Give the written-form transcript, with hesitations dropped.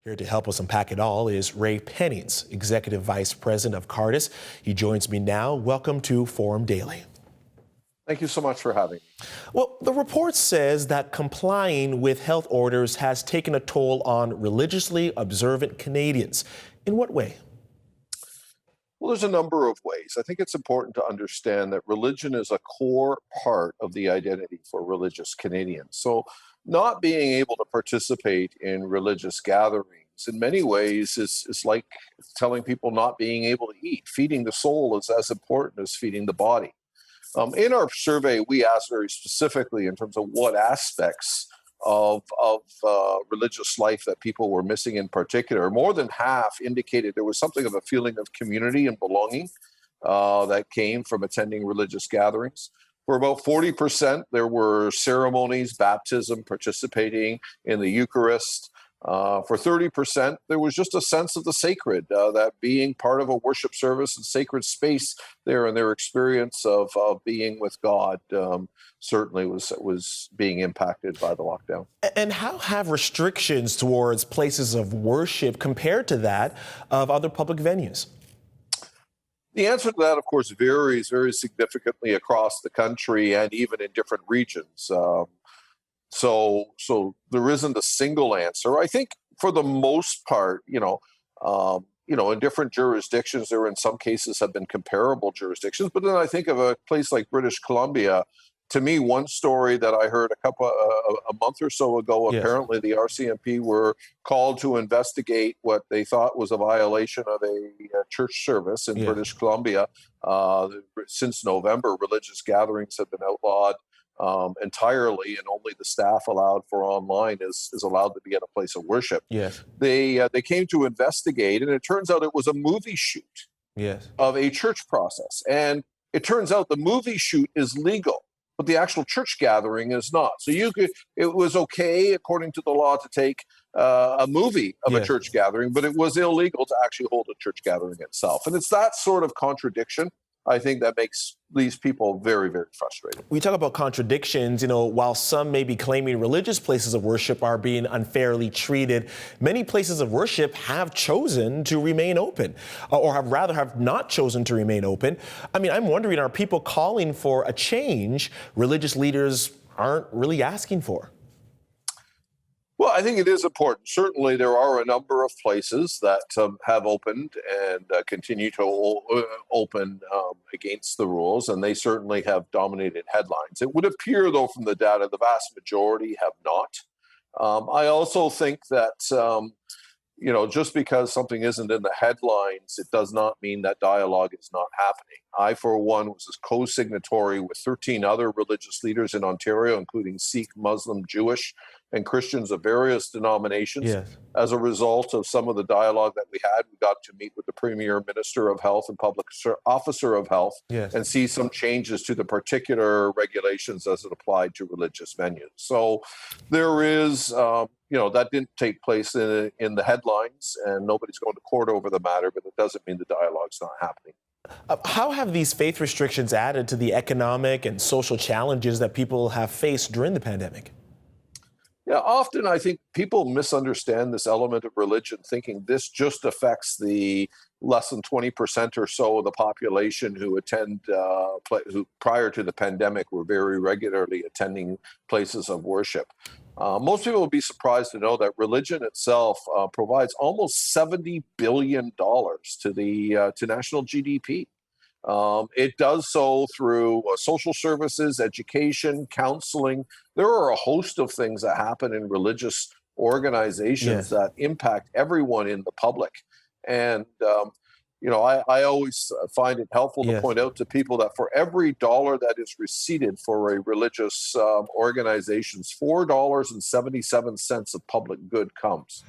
Here to help us unpack it all is Ray Pennings, Executive Vice President of Cardus. He joins me now. Welcome to Forum Daily. Thank you so much for having me. Well, the report says that complying with health orders has taken a toll on religiously observant Canadians. In what way? Well, there's a number of ways. I think it's important to understand that religion is a core part of the identity for religious Canadians. So not being able to participate in religious gatherings in many ways is like telling people not being able to eat. Feeding the soul is as important as feeding the body. In our survey, we asked very specifically in terms of what aspects of religious life that people were missing in particular. More than half indicated there was something of a feeling of community and belonging that came from attending religious gatherings. For about 40%, there were ceremonies, baptism, participating in the Eucharist. For 30%, there was just a sense of the sacred, that being part of a worship service and sacred space there, and their experience of being with God certainly was being impacted by the lockdown. And how have restrictions towards places of worship compared to that of other public venues? The answer to that, of course, varies very significantly across the country and even in different regions. So there isn't a single answer. I think for the most part, in different jurisdictions, there in some cases have been comparable jurisdictions. But then I think of a place like British Columbia. To me, one story that I heard a month or so ago, Yes. Apparently the RCMP were called to investigate what they thought was a violation of a church service in Yes. British Columbia. Since November, religious gatherings have been outlawed entirely, and only the staff allowed for online is allowed to be at a place of worship. Yes. They came to investigate, and it turns out it was a movie shoot Yes. of a church process. And it turns out the movie shoot is legal, but the actual church gathering is not. So it was okay, according to the law, to take a movie of a Yes. church gathering, but it was illegal to actually hold a church gathering itself. And it's that sort of contradiction, I think, that makes these people very, very frustrated. We talk about contradictions, while some may be claiming religious places of worship are being unfairly treated, many places of worship have chosen to remain open, or have not chosen to remain open. I mean, I'm wondering, are people calling for a change religious leaders aren't really asking for? Well, I think it is important. Certainly, there are a number of places that have opened and continue to open against the rules, and they certainly have dominated headlines. It would appear, though, from the data, the vast majority have not. I also think that, just because something isn't in the headlines, it does not mean that dialogue is not happening. I, for one, was a co-signatory with 13 other religious leaders in Ontario, including Sikh, Muslim, Jewish, and Christians of various denominations. Yes. As a result of some of the dialogue that we had, we got to meet with the Premier, Minister of Health, and Public Officer of Health, Yes. and see some changes to the particular regulations as it applied to religious venues. So there is, that didn't take place in the headlines, and nobody's going to court over the matter, but it doesn't mean the dialogue's not happening. How have these faith restrictions added to the economic and social challenges that people have faced during the pandemic? Yeah, often I think people misunderstand this element of religion, thinking this just affects the less than 20% or so of the population who who prior to the pandemic were very regularly attending places of worship. Most people would be surprised to know that religion itself provides almost $70 billion to national GDP. It does so through social services, education, counseling. There are a host of things that happen in religious organizations Yes. that impact everyone in the public. And, I always find it helpful to Yes. point out to people that for every dollar that is receipted for a religious organization's $4.77 of public good comes.